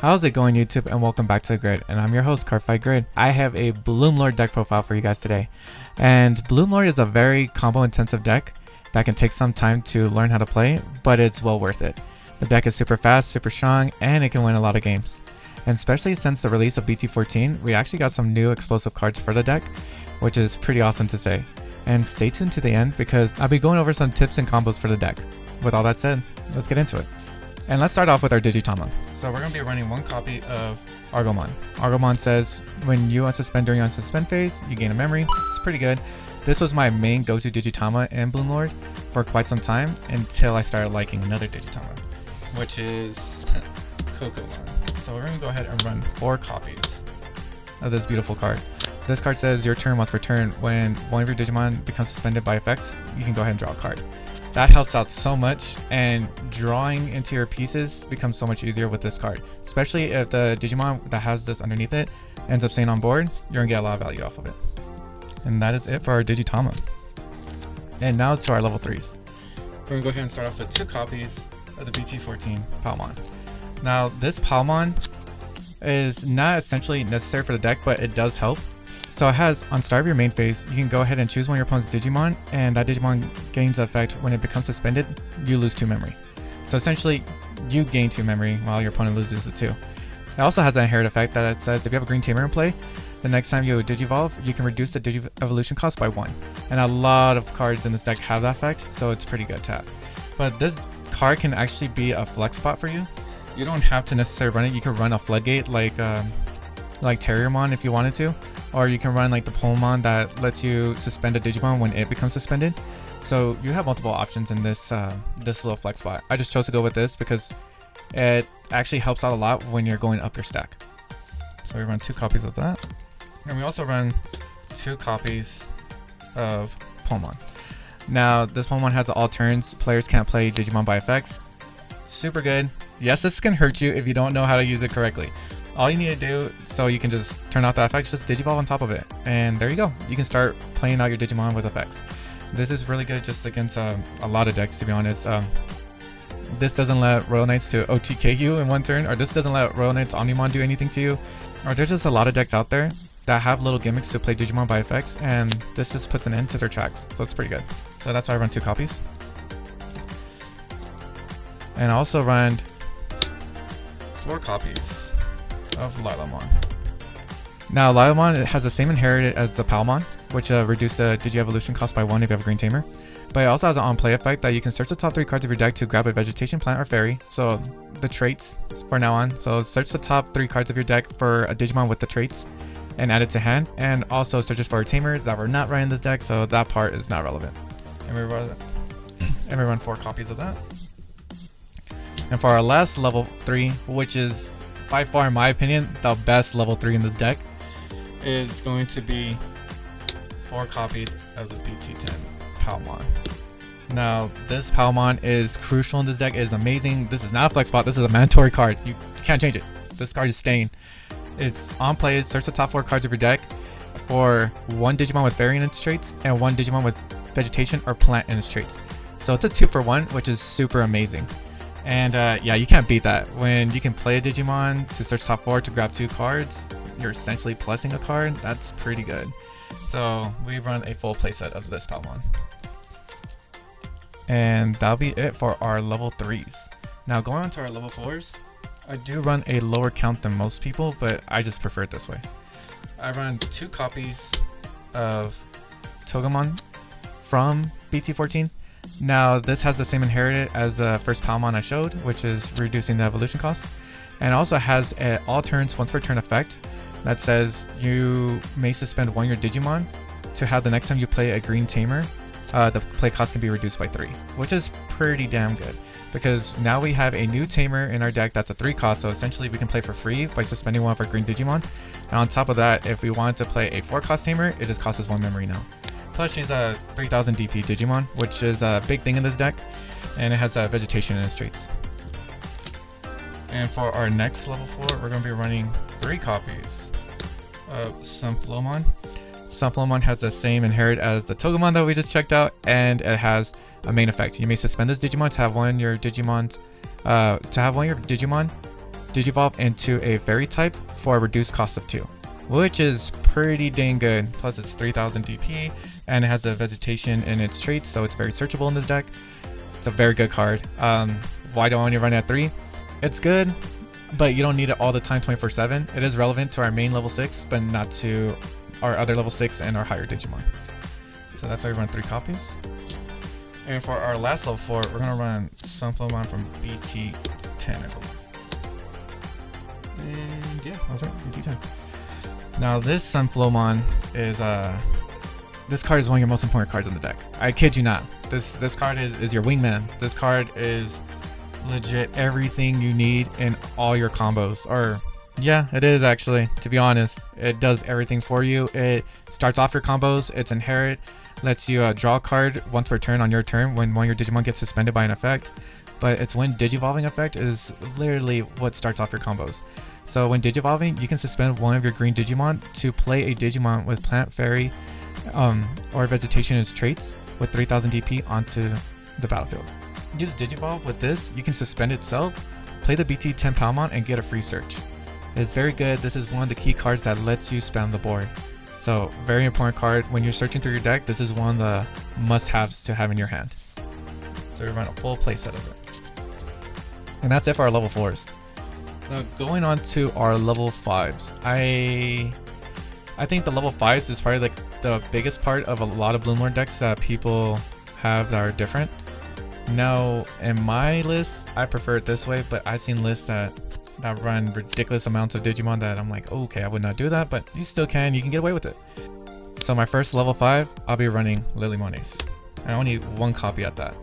How's it going, YouTube, and welcome back to the grid, and I'm your host, Cardfight Grid. I have a Bloomlord deck profile for you guys today, and Bloomlord is a very combo intensive deck that can take some time to learn how to play, but it's well worth it. The deck is super fast, super strong, and it can win a lot of games. And especially since the release of BT14, we actually got some new explosive cards for the deck, which is pretty awesome to say. And stay tuned to the end because I'll be going over some tips and combos for the deck. With all that said, let's get into it. And let's start off with our Digimon. So we're going to be running one copy of Argomon. Argomon says, when you unsuspend during unsuspend phase, you gain a memory. It's pretty good. This was my main go-to Digitama in Bloomlord for quite some time until I started liking another Digitama, which is Kokomon. So we're going to go ahead and run 4 copies of this beautiful card. This card says your turn once per turn, when one of your Digimon becomes suspended by effects, you can go ahead and draw a card. That helps out so much, and drawing into your pieces becomes so much easier with this card, especially if the Digimon that has this underneath it ends up staying on board. You're gonna get a lot of value off of it. And that is it for our Digitama. And now to our level 3s. We're gonna go ahead and start off with 2 copies of the BT14 Palmon. Now this Palmon is not essentially necessary for the deck, but it does help. So it has, on start of your main phase, you can go ahead and choose one of your opponent's Digimon, and that Digimon gains the effect when it becomes suspended, you lose 2 memory. So essentially, you gain 2 memory while your opponent loses it 2. It also has an inherit effect that says if you have a green tamer in play, the next time you Digivolve, you can reduce the Digi-evolution cost by 1. And a lot of cards in this deck have that effect, so it's pretty good to have. But this card can actually be a flex spot for you. You don't have to necessarily run it. You can run a Floodgate like Terriermon if you wanted to. Or you can run like the Polemon that lets you suspend a Digimon when it becomes suspended. So you have multiple options in this this little flex spot. I just chose to go with this because it actually helps out a lot when you're going up your stack. So we run 2 copies of that. And we also run 2 copies of Polemon. Now this Polemon has all turns. Players can't play Digimon by effects. Super good. Yes, this can hurt you if you don't know how to use it correctly. All you need to do, so you can just turn off the effects, just Digivolve on top of it. And there you go. You can start playing out your Digimon with effects. This is really good just against a lot of decks, to be honest. This doesn't let Royal Knights to OTK you in 1 turn, or this doesn't let Royal Knights Omnimon do anything to you. Or there's just a lot of decks out there that have little gimmicks to play Digimon by effects, and this just puts an end to their tracks. So it's pretty good. So that's why I run 2 copies. And I also run 4 copies of Lilamon. Now Lilamon, it has the same inherited as the Palmon, which reduced the Digi-evolution cost by 1 if you have a green tamer. But it also has an on-play effect that you can search the top 3 cards of your deck to grab a Vegetation, Plant, or Fairy. So the traits for now on. So search the top 3 cards of your deck for a Digimon with the traits and add it to hand. And also searches for a tamer that we're not running this deck, so that part is not relevant. And we run 4 copies of that. And for our last level 3, which is by far, in my opinion, the best level 3 in this deck, is going to be 4 copies of the BT10 Palmon. Now, this Palmon is crucial in this deck. It is amazing. This is not a flex spot. This is a mandatory card. You can't change it. This card is staying. It's on play. Search the top 4 cards of your deck for 1 Digimon with Fairy in its traits and 1 Digimon with Vegetation or Plant in its traits. So it's a 2 for 1, which is super amazing. And yeah, you can't beat that. When you can play a Digimon to search top 4 to grab 2 cards, you're essentially plussing a card. That's pretty good. So we run a full playset of this Palmon. And that'll be it for our level 3s. Now going on to our level 4s, I do run a lower count than most people, but I just prefer it this way. I run 2 copies of Togemon from BT14. Now this has the same inherited as the first Palmon I showed, which is reducing the evolution cost, and also has an all turns once per turn effect that says you may suspend 1 of your Digimon to have the next time you play a green tamer, the play cost can be reduced by 3, which is pretty damn good because now we have a new tamer in our deck that's a 3 cost, so essentially we can play for free by suspending 1 of our green Digimon. And on top of that, if we wanted to play a 4 cost tamer, it just costs us 1 memory now. Plus she's a 3000 DP Digimon, which is a big thing in this deck, and it has Vegetation in its traits. And for our next level 4, we're going to be running 3 copies of Sunflowmon. Sunflowmon has the same inherit as the Togemon that we just checked out, and it has a main effect. You may suspend this Digimon to have one of your Digimon Digivolve into a Fairy type for a reduced cost of 2, which is pretty dang good. Plus it's 3000 DP and it has a Vegetation in its traits, so it's very searchable in this deck. It's a very good card. Why do I only run it at 3? It's good, but you don't need it all the time 24/7. It is relevant to our main level 6, but not to our other level 6 and our higher Digimon. So that's why we run 3 copies. And for our last level 4, we're gonna run Sunflowmon from BT10, I believe. And yeah, I was right, BT10. Now this Sunflowmon is this card is one of your most important cards in the deck. I kid you not. This card is your wingman. This card is legit everything you need in all your combos. Or yeah, it is actually, to be honest. It does everything for you. It starts off your combos, it's inherit, lets you draw a card once per turn on your turn when one of your Digimon gets suspended by an effect. But its when Digivolving effect is literally what starts off your combos. So when Digivolving, you can suspend one of your green Digimon to play a Digimon with Plant, Fairy, or Vegetation as traits with 3000 DP onto the battlefield. Use Digivolve with this, you can suspend itself, play the BT10 Palmon, and get a free search. It's very good. This is one of the key cards that lets you spam the board. So very important card. When you're searching through your deck, this is one of the must-haves to have in your hand. So we run a full playset of it. And that's it for our level 4s. Now going on to our level 5s. I think the level 5s is probably like the biggest part of a lot of Bloomlord decks that people have that are different. Now in my list, I prefer it this way, but I've seen lists that run ridiculous amounts of Digimon that I'm like, oh, okay, I would not do that, but you still can. You can get away with it. So my first level 5, I'll be running Lilymon Ace. I only need 1 copy at that.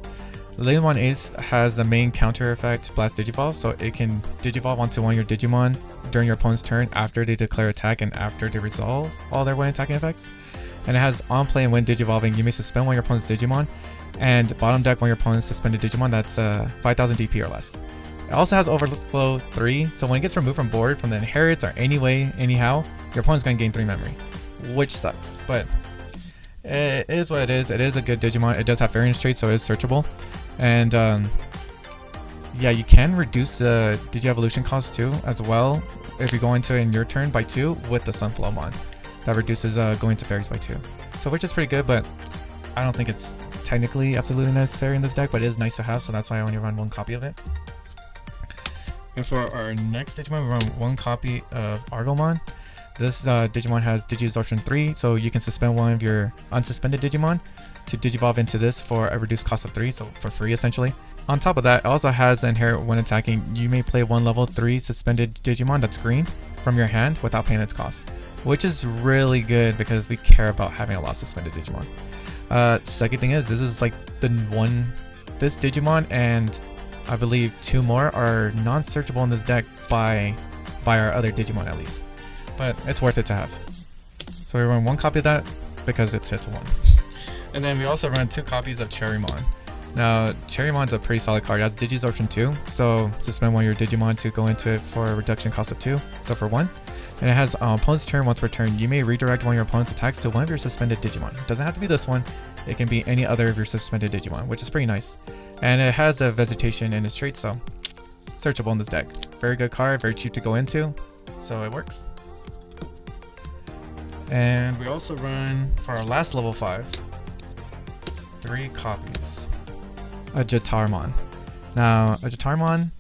Lilymon Ace has the main counter effect Blast Digivolve, so it can Digivolve onto one of your Digimon during your opponent's turn after they declare attack and after they resolve all their when attacking effects. And it has on play and when Digivolving, you may suspend one of your opponent's Digimon and bottom deck one of your opponent's suspended Digimon that's 5000 DP or less. It also has Overflow 3, so when it gets removed from board from the inherits or any way, anyhow, your opponent's going to gain 3 memory, which sucks, but it is what it is. It is a good Digimon. It does have variance traits, so it is searchable. And yeah, you can reduce the Digi-Evolution cost too, as well, if you go into it in your turn by 2 with the Sunflowmon. That reduces going to fairies by 2. So which is pretty good, but I don't think it's technically absolutely necessary in this deck, but it is nice to have, so that's why I only run 1 copy of it. And for our next Digimon, we run 1 copy of Argomon. This Digimon has Digi-Absorption 3, so you can suspend one of your unsuspended Digimon to Digivolve into this for a reduced cost of 3, so for free essentially. On top of that, it also has the inherit when attacking. You may play 1 level 3 suspended Digimon that's green from your hand without paying its cost, which is really good because we care about having a lot of suspended Digimon. Second thing is, this is like this Digimon and I believe 2 more are non-searchable in this deck by our other Digimon at least. But it's worth it to have. So we run 1 copy of that because it hits 1. And then we also run 2 copies of Cherrymon. Now Cherrymon's a pretty solid card. It has Digi-Absorption 2, so suspend one of your Digimon to go into it for a reduction cost of 2, so for 1. And it has opponent's turn, once per turn, you may redirect one of your opponent's attacks to one of your suspended Digimon. It doesn't have to be this one, it can be any other of your suspended Digimon, which is pretty nice. And it has the Vegetation in its trait, so searchable in this deck. Very good card, very cheap to go into, so it works. And we also run, for our last level 5, 3 copies. A Jatarmon. Now, a Jatarmon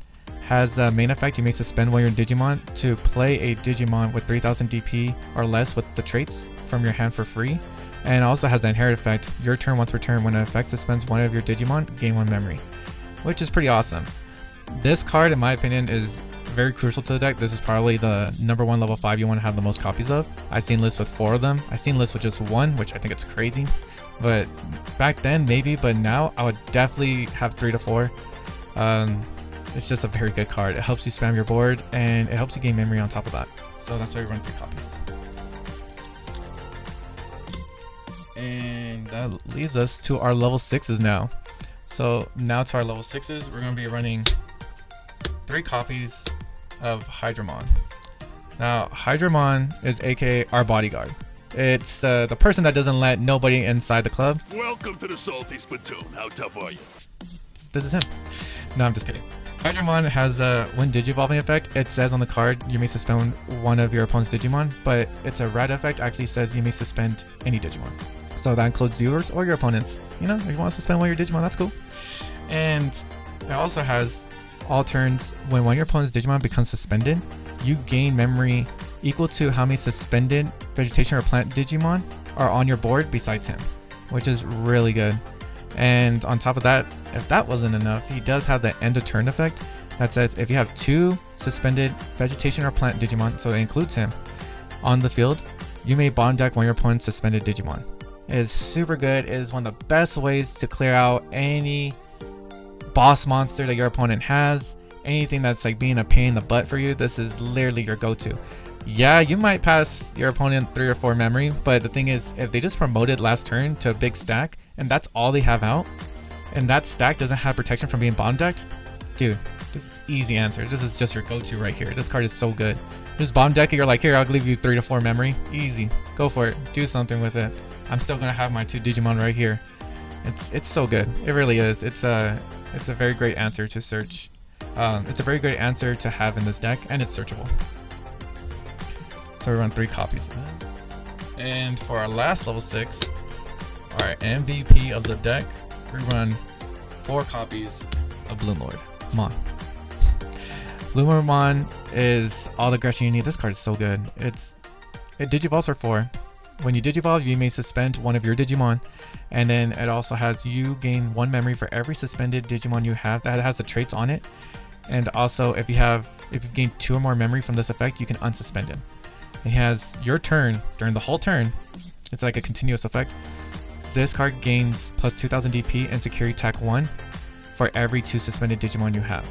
has the main effect, you may suspend one of your Digimon to play a Digimon with 3000 DP or less with the traits from your hand for free. And it also has the inherit effect, your turn once per turn, when an effect suspends one of your Digimon, gain 1 memory, which is pretty awesome. This card, in my opinion, is very crucial to the deck. This is probably the #1 level 5 you want to have the most copies of. I've seen lists with 4 of them. I've seen lists with just 1, which I think it's crazy. But back then, maybe, but now I would definitely have 3 to 4. It's just a very good card. It helps you spam your board, and it helps you gain memory on top of that. So that's why we run 3 copies. And that leaves us to our level 6s now. So now to our level 6s, we're going to be running 3 copies of Hydramon. Now, Hydramon is aka our bodyguard. It's the person that doesn't let nobody inside the club. Welcome to the Salty Spittoon. How tough are you? This is him. No, I'm just kidding. Hydramon has a when Digivolving effect. It says on the card you may suspend one of your opponent's Digimon, but it's a red effect. Actually says you may suspend any Digimon. So that includes yours or your opponent's. You know, if you want to suspend one of your Digimon, that's cool. And it also has all turns when one of your opponent's Digimon becomes suspended, you gain memory equal to how many suspended vegetation or plant Digimon are on your board besides him, which is really good. And on top of that, if that wasn't enough, he does have the end of turn effect that says if you have 2 suspended vegetation or plant Digimon, so it includes him, on the field, you may bottom deck one of your opponent's suspended Digimon. It is super good. It is one of the best ways to clear out any boss monster that your opponent has, anything that's like being a pain in the butt for you. This is literally your go-to. Yeah, you might pass your opponent 3 or 4 memory, but the thing is, if they just promoted last turn to a big stack and that's all they have out, and that stack doesn't have protection from being bottom decked, dude, this is easy answer. This is just your go-to right here. This card is so good. Just bottom deck it, you're like, here, I'll give you 3 to 4 memory. Easy. Go for it. Do something with it. I'm still gonna have my 2 Digimon right here. It's so good. It really is. It's a very great answer to search. It's a very great answer to have in this deck, and it's searchable. So we run 3 copies of that. And for our last level 6, our MVP of the deck, we run 4 copies of Bloomlordmon. Bloomlordmon is all the aggression you need. This card is so good. It digivolves for 4. When you digivolve, you may suspend one of your Digimon, and then it also has you gain 1 memory for every suspended Digimon you have that has the traits on it. And also, if you've gained 2 or more memory from this effect, you can unsuspend him. It has your turn during the whole turn. It's like a continuous effect. This card gains plus 2000 DP and security attack 1 for every 2 suspended Digimon you have.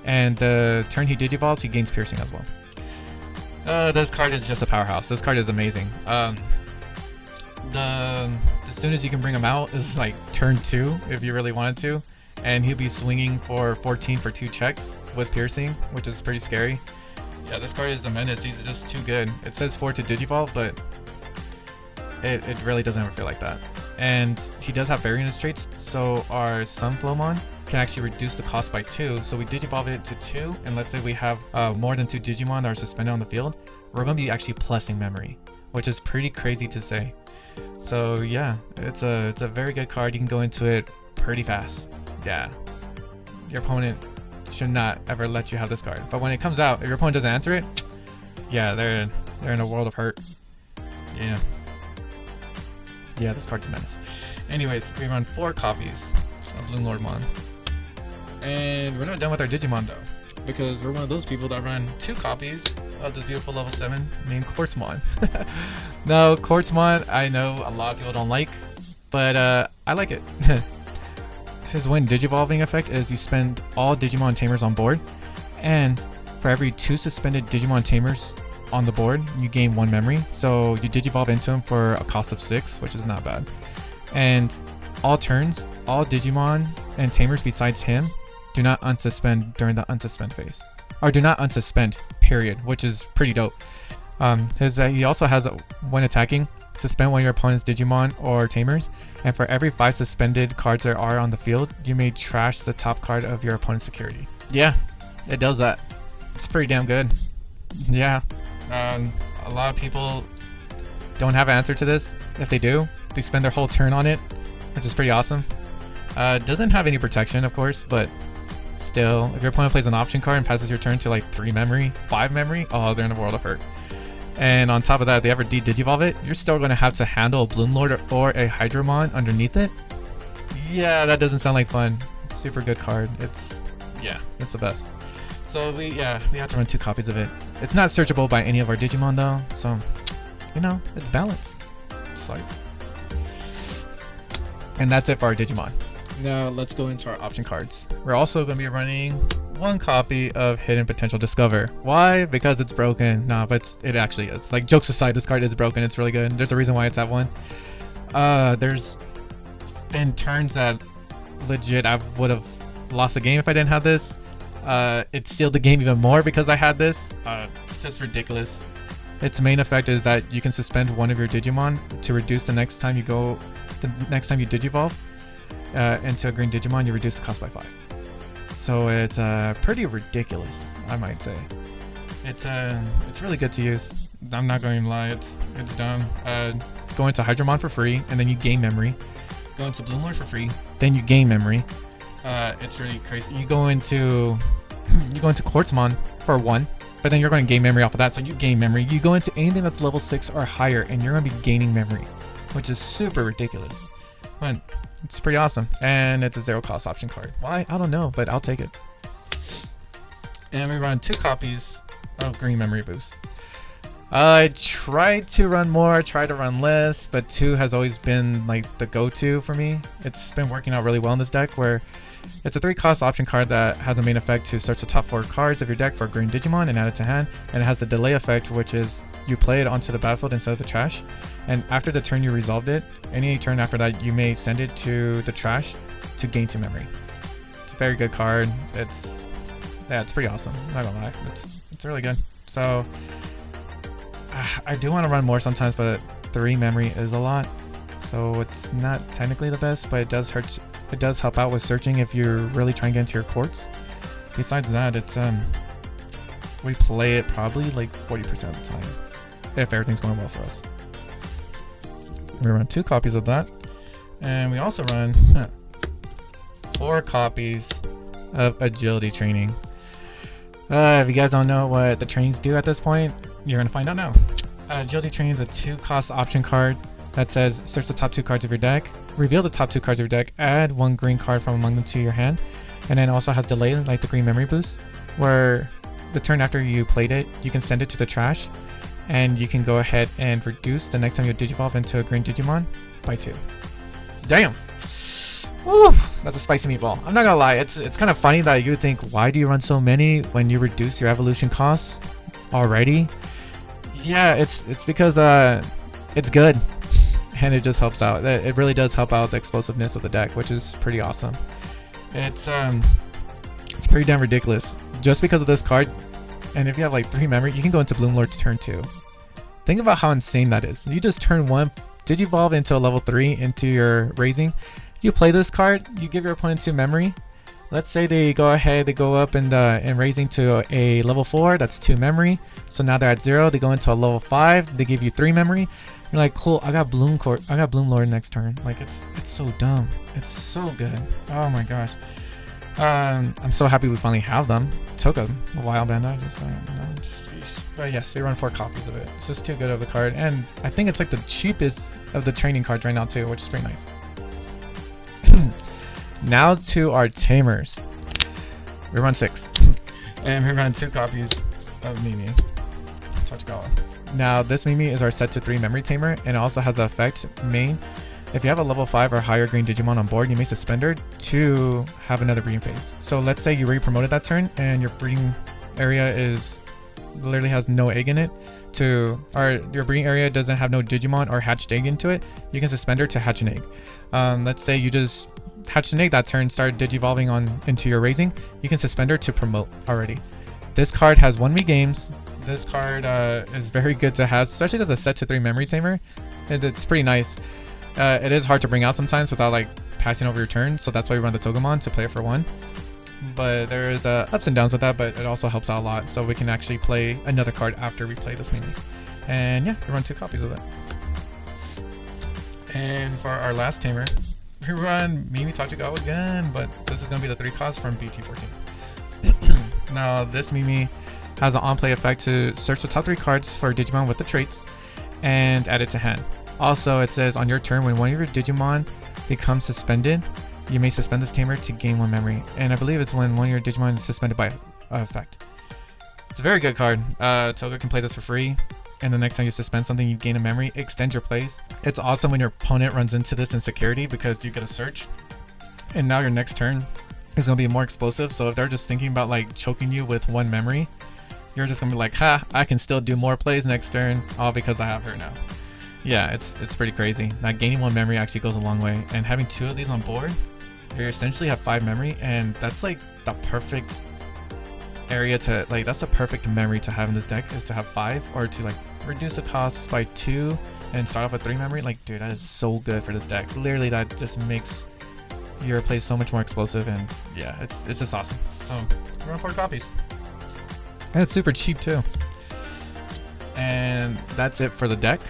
And the turn he digivolves, he gains piercing as well. This card is just a powerhouse. This card is amazing. As soon as you can bring him out is like turn 2 if you really wanted to, and he'll be swinging for 14 for 2 checks with piercing, which is pretty scary. Yeah, this card is a menace. He's just too good. It says 4 to digivolve, but it really doesn't ever feel like that. And he does have variance traits, so our Sunflowmon can actually reduce the cost by 2. So we digivolve it to 2, and let's say we have more than 2 Digimon that are suspended on the field, we're going to be actually plussing memory, which is pretty crazy to say. So yeah, it's a very good card. You can go into it pretty fast. Yeah, your opponent should not ever let you have this card. But when it comes out, if your opponent doesn't answer it, yeah, they're in a world of hurt. Yeah, this card's a menace. Anyways, we run 4 copies of Bloomlordmon. And we're not done with our Digimon though, because we're one of those people that run 2 copies of this beautiful level 7 named Quartzmon. No, Quartzmon, I know a lot of people don't like, but I like it. His when Digivolving effect is you spend all Digimon Tamers on board, and for every 2 suspended Digimon Tamers on the board, you gain 1 memory. So you Digivolve into him for a cost of 6, which is not bad. And all turns, all Digimon and Tamers besides him do not unsuspend during the unsuspend phase. Or do not unsuspend, period, which is pretty dope. He also has, when attacking, suspend one of your opponent's Digimon or Tamers, and for every 5 suspended cards there are on the field, you may trash the top card of your opponent's security. Yeah, it does that. It's pretty damn good. Yeah. A lot of people don't have an answer to this. If they do, they spend their whole turn on it, which is pretty awesome. It doesn't have any protection, of course, but still, if your opponent plays an option card and passes your turn to like 3 memory, 5 memory, oh, they're in a world of hurt. And on top of that, if they ever digivolve it, you're still going to have to handle a Bloomlord or a Hydramon underneath it. Yeah, that doesn't sound like fun. Super good card. It's the best. So we have to run 2 copies of it. It's not searchable by any of our Digimon though, so you know, it's balanced. Just like. And that's it for our Digimon. Now let's go into our option cards. We're also going to be running 1 copy of Hidden Potential Discover. Why? Because it's broken. Nah, but it actually is. Like, jokes aside, this card is broken. It's really good. There's a reason why it's at 1. There's been turns that legit I would have lost the game if I didn't have this. It sealed the game even more because I had this. It's just ridiculous. Its main effect is that you can suspend one of your Digimon to reduce the next time you digivolve into a green Digimon, you reduce the cost by 5. so it's pretty ridiculous, I might say. It's really good to use. I'm not going to lie, it's dumb. Go into Hydramon for free, and then you gain memory. Go into Bloomlord for free, then you gain memory. It's really crazy. You go into Quartzmon for 1, but then you're going to gain memory off of that, so you gain memory. You go into anything that's level 6 or higher, and you're going to be gaining memory, which is super ridiculous. But it's pretty awesome, and it's a 0 cost option card. Why? I don't know, but I'll take it. And we run 2 copies of Green Memory Boost. I tried to run more, tried to run less, but 2 has always been like the go-to for me. It's been working out really well in this deck, where it's a 3 cost option card that has a main effect to search the top 4 cards of your deck for a green Digimon and add it to hand, and it has the delay effect, which is you play it onto the battlefield instead of the trash, and after the turn you resolved it, any turn after that you may send it to the trash to gain 2 memory. It's a very good card. It's pretty awesome, I'm not gonna lie. It's really good. So I do want to run more sometimes, but 3 memory is a lot, so it's not technically the best, but it does hurt. It does help out with searching if you're really trying to get into your quartz. Besides that, it's we play it probably like 40% of the time if everything's going well for us. We run 2 copies of that, and we also run 4 copies of agility training. If you guys don't know what the trainings do at this point, you're gonna find out now. Agility training is a 2 cost option card that says search the top 2 cards of your deck, reveal the top 2 cards of your deck, add 1 green card from among them to your hand, and then also has delay like the Green Memory Boost, where the turn after you played it, you can send it to the trash, and you can go ahead and reduce the next time you Digivolve into a green Digimon by 2. Damn! Woo! That's a spicy meatball. I'm not gonna lie, it's kind of funny that you think, why do you run so many when you reduce your evolution costs already? Yeah, it's because it's good, and it just helps out. It really does help out the explosiveness of the deck, which is pretty awesome. It's pretty damn ridiculous just because of this card. And if you have like 3 memory, you can go into Bloomlord's turn 2. Think about how insane that is. You just turn 1, Digivolve into a level 3 into your raising. You play this card, you give your opponent 2 memory. Let's say they go ahead, they go up and raising to a level 4, that's 2 memory. So now they're at 0, they go into a level 5, they give you 3 memory. You're like, cool, I got Bloomlord next turn. Like, it's so dumb. It's so good. Oh my gosh. I'm so happy we finally have them. Took a while, Bandai. But yes, we run 4 copies of it. It's just too good of the card, and I think it's like the cheapest of the training cards right now too, which is pretty nice. Now to our tamers. We run 6, and we run 2 copies of Mimi. Now this Mimi is our set to 3 memory tamer, and it also has the effect main. If you have a level 5 or higher green Digimon on board, you may suspend her to have another breeding phase. So let's say you already promoted that turn and your breeding area literally has no egg in it, or your breeding area doesn't have no Digimon or hatched egg into it, you can suspend her to hatch an egg. Let's say you just hatched an egg that turn, started Digivolving into your raising, you can suspend her to promote already. This card has 1 games. This card is very good to have, especially as a set to 3 memory tamer. It's pretty nice. It is hard to bring out sometimes without like passing over your turn, so that's why we run the Togemon to play it for 1. But there is ups and downs with that, but it also helps out a lot, so we can actually play another card after we play this Mimi. And yeah, we run 2 copies of it. And for our last tamer, we run Mimi Tachigao again, but this is going to be the 3 cost from BT14. Now this Mimi has an on-play effect to search the top 3 cards for Digimon with the traits and add it to hand. Also, it says on your turn, when one of your Digimon becomes suspended, you may suspend this tamer to gain 1 memory. And I believe it's when one of your Digimon is suspended by effect. It's a very good card. Toga can play this for free, and the next time you suspend something, you gain a memory. Extend your plays. It's awesome when your opponent runs into this insecurity because you get a search, and now your next turn is going to be more explosive. So if they're just thinking about like choking you with 1 memory, you're just going to be like, ha, I can still do more plays next turn, all because I have her now. Yeah, it's pretty crazy. Now gaining 1 memory actually goes a long way, and having 2 of these on board, you essentially have 5 memory, and that's like the perfect area to like, that's the perfect memory to have in this deck, is to have 5, or to like reduce the costs by 2 and start off with 3 memory. Like, dude, that is so good for this deck. Literally, that just makes your play is so much more explosive, and yeah, it's just awesome. So we're on 4 copies, and it's super cheap too. And that's it for the deck.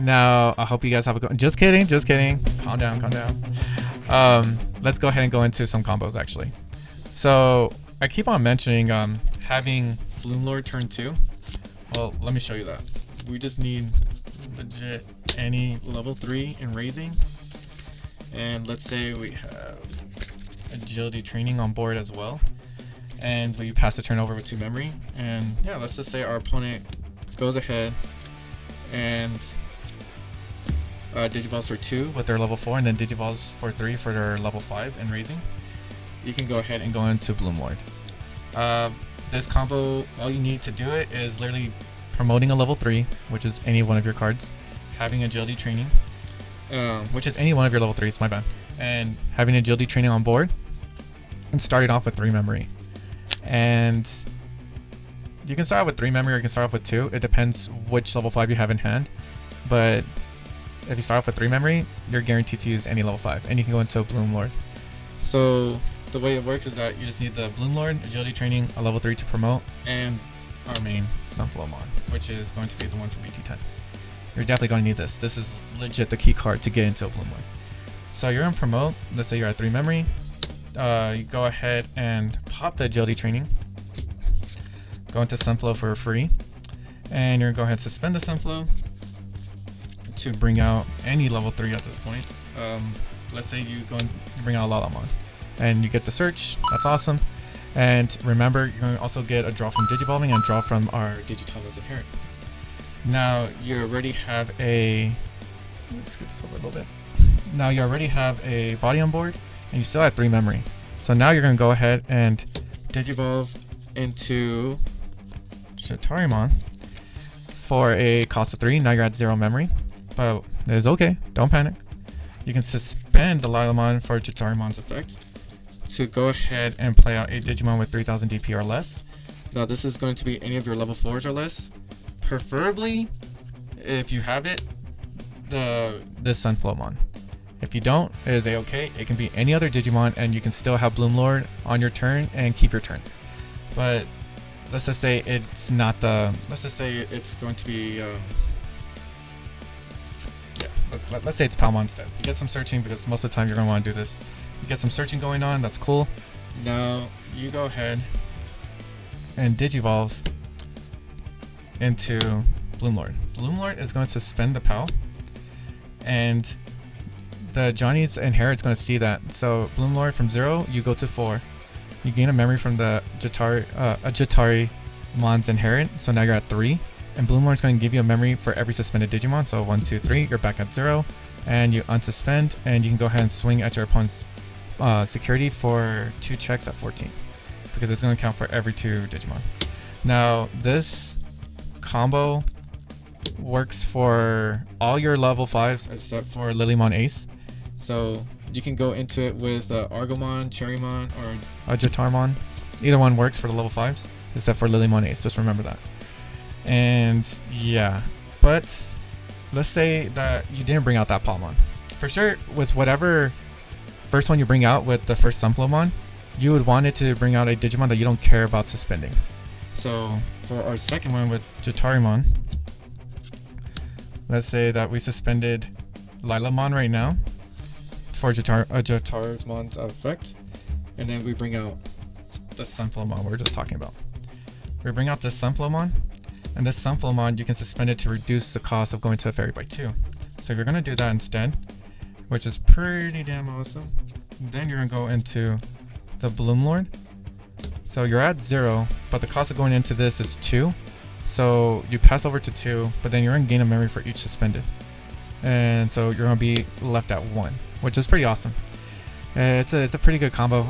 Now I hope you guys have a good. Just kidding. Calm down. Let's go ahead and go into some combos actually. So I keep on mentioning having Bloomlord turn 2. Well, let me show you that. We just need legit any level 3 in raising, and let's say we have agility training on board as well, and we pass the turn over with 2 memory, and yeah, let's just say our opponent goes ahead and digivolves for 2 with their level 4, and then digivolves for 3 for their level 5 in raising. You can go ahead and go into Bloomlord. This combo, all you need to do it is literally promoting a level 3, which is any one of your cards, having agility training, which is any one of your level 3s, my bad, and having agility training on board, and starting off with 3 memory. And you can start off with 3 memory, or you can start off with 2. It depends which level 5 you have in hand, but if you start off with 3 memory, you're guaranteed to use any level 5, and you can go into a Bloomlord. So the way it works is that you just need the Bloomlord, agility training, a level 3 to promote, and our main Sunflowmon, which is going to be the one from BT10. You're definitely going to need this. This is legit the key card to get into a Bloomlord. So you're in promote. Let's say you're at 3 memory. You go ahead and pop the agility training. Go into Sunflow for free, and you're going to go ahead and suspend the Sunflow to bring out any level 3 at this point. Let's say you go and bring out a Lalamon, and you get the search. That's awesome. And remember, you're going to also get a draw from Digivolving and draw from our Digitama's Inherent. Now you already have a. Let's get this over a little bit. Now you already have a body on board, and you still have 3 memory. So now you're going to go ahead and Digivolve into Chitarimon for a cost of 3. Now you're at 0 memory, but it's okay. Don't panic. You can suspend the Lilamon for Chitarimon's effect to go ahead and play out a Digimon with 3000 DP or less. Now this is going to be any of your level 4s or less. Preferably, if you have it, this Sunflowmon. If you don't, it is a-okay. It can be any other Digimon, and you can still have Bloomlord on your turn and keep your turn. But let's just say it's not the. Let's just say it's going to be. Let's say it's Palmon instead. You get some searching, because most of the time you're going to want to do this. You get some searching going on. That's cool. Now you go ahead and Digivolve into Bloomlord. Bloomlord is going to suspend the PAL, and the Johnny's Inherit's going to see that. So Bloomlord from 0, you go to 4. You gain a memory from the Jitarimon's Inherit, so now you're at 3. And Bloomlord's going to give you a memory for every suspended Digimon, so 1, 2, 3, you're back at 0. And you unsuspend, and you can go ahead and swing at your opponent's security for 2 checks at 14, because it's going to count for every 2 Digimon. Now this combo works for all your level 5s except for Lilymon Ace. So you can go into it with Argomon, Cherrymon, or Jitarimon. Either one works for the level 5s except for Lilymon Ace. Just remember that. And yeah, but let's say that you didn't bring out that Palmon. For sure, with whatever first one you bring out with the first Sunflowmon, you would want it to bring out a Digimon that you don't care about suspending. So for our second one with Jitarimon, let's say that we suspended Lilamon right now for Jitarimon's effect, and then we bring out the Sunflowmon we're just talking about. We bring out this Sunflowmon, and this Sunflowmon you can suspend it to reduce the cost of going to a fairy by 2. So you're gonna do that instead, which is pretty damn awesome. Then you're gonna go into the Bloomlord. So you're at 0, but the cost of going into this is 2. So you pass over to 2, but then you're gonna gain a memory for each suspended. And so you're gonna be left at 1, which is pretty awesome. It's a pretty good combo.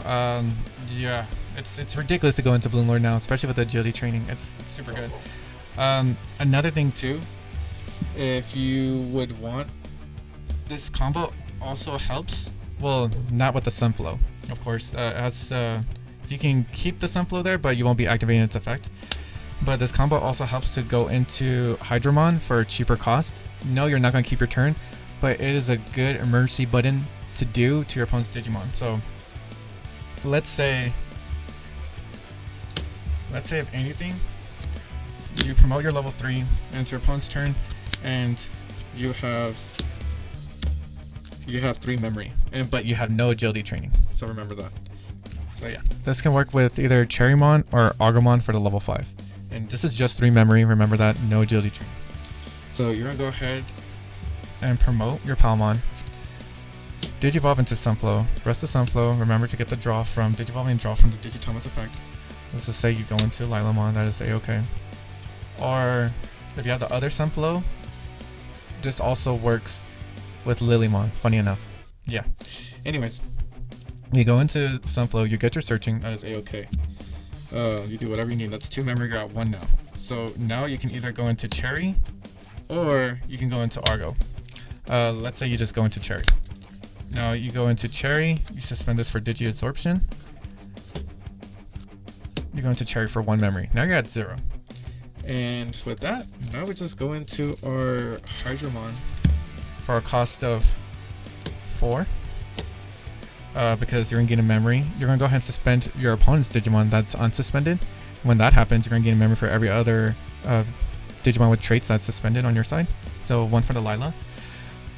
Yeah, it's ridiculous to go into Bloomlord now, especially with the agility training. It's super good. Another thing too, if you would want, this combo also helps. Well, not with the Sunflow, of course. You can keep the Sunflow there, but you won't be activating its effect. But this combo also helps to go into Hydramon for a cheaper cost. No, you're not going to keep your turn, but it is a good emergency button to do to your opponent's Digimon. So let's say if anything, you promote your level 3 and it's your opponent's turn, and you have 3 memory, but you have no agility training. So remember that. So yeah, this can work with either Cherrymon or Agumon for the level 5. And this is just 3 memory, remember that, no agility training. So you're gonna go ahead and promote your Palmon, Digivolve into Sunflow, rest of Sunflow, remember to get the draw from Digivolving and draw from the Digitoma's effect. Let's just say you go into Lilamon, that is A-okay. Or if you have the other Sunflow, this also works with Lilymon, funny enough. Yeah. Anyways, you go into Sunflow, you get your searching, that is A-okay. You do whatever you need. That's 2 memory, you're at 1 now. So now you can either go into Cherry or you can go into Argo. Let's say you just go into Cherry. Now you go into Cherry, you suspend this for Digi-Absorption. You go into Cherry for 1 memory. Now you're at 0. And with that, now we just go into our Hydramon for a cost of 4. Because you're going to gain a memory. You're going to go ahead and suspend your opponent's Digimon that's unsuspended. When that happens, you're going to gain a memory for every other Digimon with traits that's suspended on your side. So 1 for the Lila.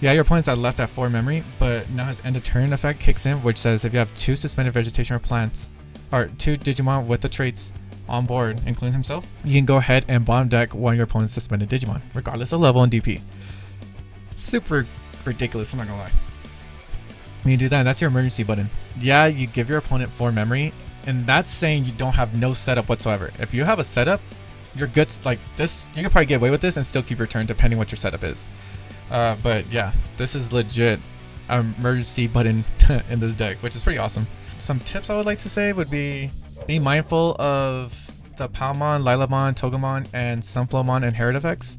Yeah, your opponent's left at 4 memory, but now his end of turn effect kicks in, which says if you have 2 suspended vegetation or plants, or 2 Digimon with the traits on board, including himself, you can go ahead and bottom deck one of your opponent's suspended Digimon, regardless of level and DP. Super ridiculous, I'm not gonna lie. When you do that, that's your emergency button. Yeah, you give your opponent 4 memory, and that's saying you don't have no setup whatsoever. If you have a setup, you're good. Like this, you can probably get away with this and still keep your turn depending what your setup is. But yeah, this is legit emergency button in this deck, which is pretty awesome. Some tips I would like to say would be mindful of the Palmon, Lilamon, Togemon, and Sunflowmon inherit effects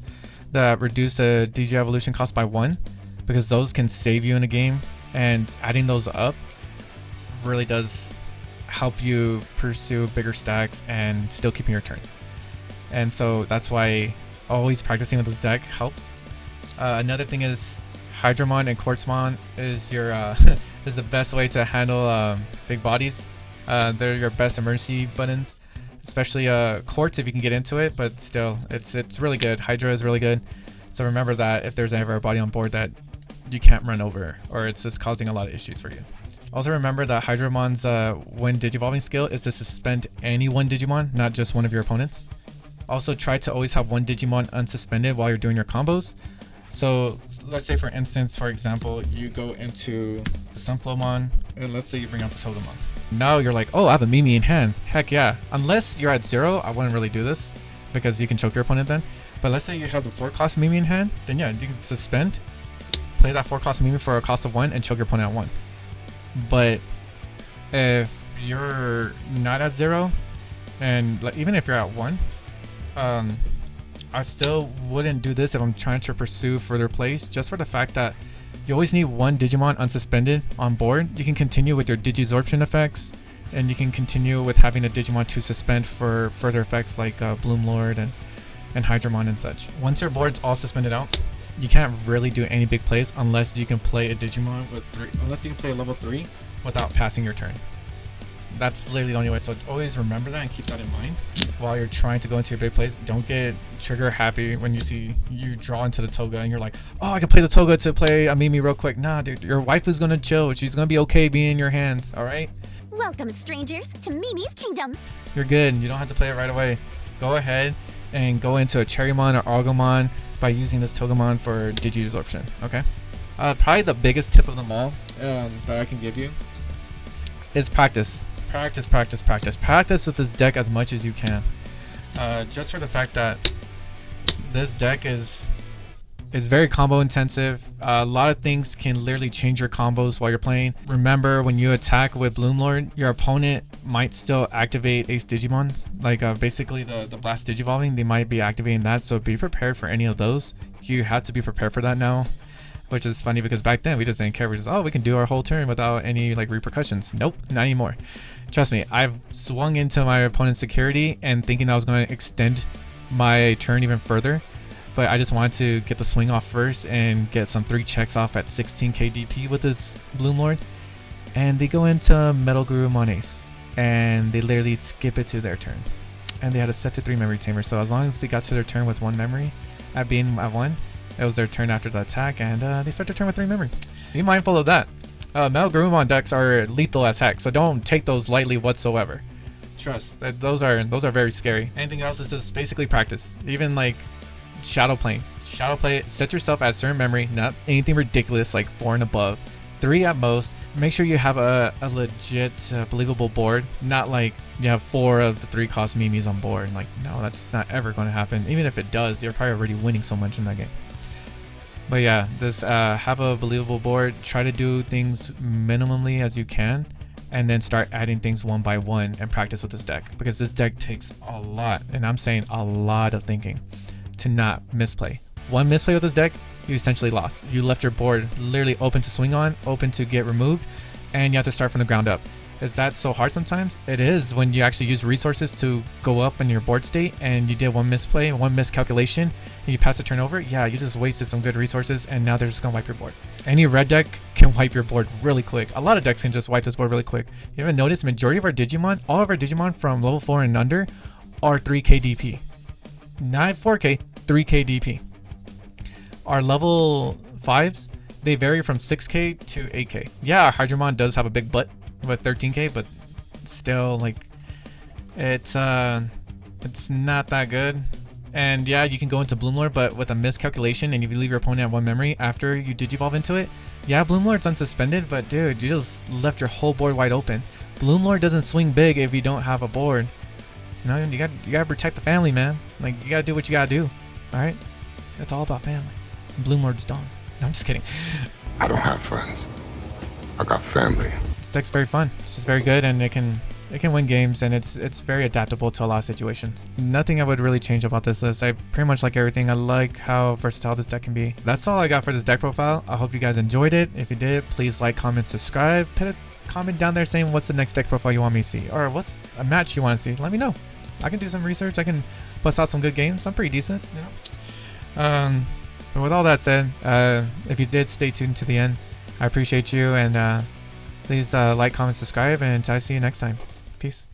that reduce the DG evolution cost by 1, because those can save you in a game. And adding those up really does help you pursue bigger stacks and still keeping your turn. And so that's why always practicing with this deck helps. Another thing is Hydramon and Quartzmon is your is the best way to handle big bodies. They're your best emergency buttons, especially Quartz if you can get into it. But still, it's really good. Hydra is really good. So remember that if there's ever a body on board that you can't run over, or it's just causing a lot of issues for you. Also remember that Hydramon's when Digivolving skill is to suspend any one Digimon, not just one of your opponents. Also try to always have one Digimon unsuspended while you're doing your combos. So let's say for instance, for example, you go into Sunflowmon and let's say you bring out the Togemon. Now you're like, oh, I have a Mimi in hand. Heck yeah. Unless you're at 0, I wouldn't really do this because you can choke your opponent then. But let's say you have the 4 cost Mimi in hand, then yeah, you can suspend, play that 4 cost Mimi for a cost of 1 and choke your opponent at 1. But if you're not at 0, and even if you're at 1, I still wouldn't do this if I'm trying to pursue further plays, just for the fact that you always need one Digimon unsuspended on board. You can continue with your Digi-Absorption effects, and you can continue with having a Digimon to suspend for further effects like Bloomlord and Hydramon and such. Once your board's all suspended out, you can't really do any big plays unless you can play a Digimon with 3, unless you can play a level 3 without passing your turn. That's literally the only way, so always remember that and keep that in mind while you're trying to go into your big plays. Don't get trigger happy when you see you draw into the Toga and you're like, oh, I can play the Toga to play a Mimi real quick. Nah, dude, your waifu's gonna chill. She's gonna be okay being in your hands, alright? Welcome, strangers, to Mimi's Kingdom. You're good. You don't have to play it right away. Go ahead and go into a Cherrymon or Agumon by using this Togemon for Digi-Absorption, okay? Probably the biggest tip of them all that I can give you is practice. Practice with this deck as much as you can. Just for the fact that this deck is very combo intensive. A lot of things can literally change your combos while you're playing. Remember, when you attack with Bloomlord, your opponent might still activate Ace Digimons, like basically the Blast Digivolving. They might be activating that, so be prepared for any of those. You have to be prepared for that now, which is funny because back then we just didn't care. We just, oh, we can do our whole turn without any like repercussions. Nope, not anymore. Trust me, I've swung into my opponent's security and thinking I was going to extend my turn even further, but I just wanted to get the swing off first and get some 3 checks off at 16k DP with this Bloomlord. And they go into Metal Garurumon Ace, and they literally skip it to their turn. And they had a set to 3 memory tamer, so as long as they got to their turn with 1 memory, at being at 1, it was their turn after the attack, and they start their turn with 3 memory. Be mindful of that. Metal Garurumon decks are lethal as heck, so don't take those lightly whatsoever. Trust, those are very scary. Anything else is just basically practice. Even like shadow playing. Shadow play, set yourself at certain memory, not anything ridiculous like 4 and above. 3 at most. Make sure you have a legit, believable board. Not like you have 4 of the 3 cost memes on board. Like, no, that's not ever going to happen. Even if it does, you're probably already winning so much in that game. But yeah, just have a believable board. Try to do things minimally as you can, and then start adding things one by one and practice with this deck, because this deck takes a lot, and I'm saying a lot of thinking to not misplay. One misplay with this deck, you essentially lost. You left your board literally open to swing on, open to get removed, and you have to start from the ground up. Is that so hard sometimes? It is when you actually use resources to go up in your board state and you did one misplay, one miscalculation, and you pass the turn over. Yeah, you just wasted some good resources, and now they're just gonna wipe your board. Any red deck can wipe your board really quick. A lot of decks can just wipe this board really quick. You ever notice majority of our Digimon, all of our Digimon from level 4 and under are 3k DP. Not 4k, 3k DP. Our level 5s, they vary from 6k to 8k. Yeah, Hydramon does have a big butt with 13k, but still, like, it's not that good. And yeah, you can go into Bloomlord, but with a miscalculation, and if you leave your opponent at 1 memory after you digivolve into it, yeah, Bloomlord's unsuspended, but dude, you just left your whole board wide open. Bloomlord doesn't swing big if you don't have a board. You know, you gotta protect the family, man. Like, you gotta do what you gotta do. All right, it's all about family. Bloomlord's done. No, I'm just kidding. I don't have friends. I got family. This deck's very fun. It's just very good, and it can win games, and it's very adaptable to a lot of situations. Nothing I would really change about this list. I pretty much like everything. I like how versatile this deck can be. That's all I got for this deck profile. I hope you guys enjoyed it. If you did, please like, comment, subscribe. Put a comment down there saying what's the next deck profile you want me to see, or what's a match you want to see. Let me know. I can do some research. I can bust out some good games. I'm pretty decent, you know. But with all that said, if you did stay tuned to the end, I appreciate you, and please like, comment, subscribe, and until I see you next time. Peace.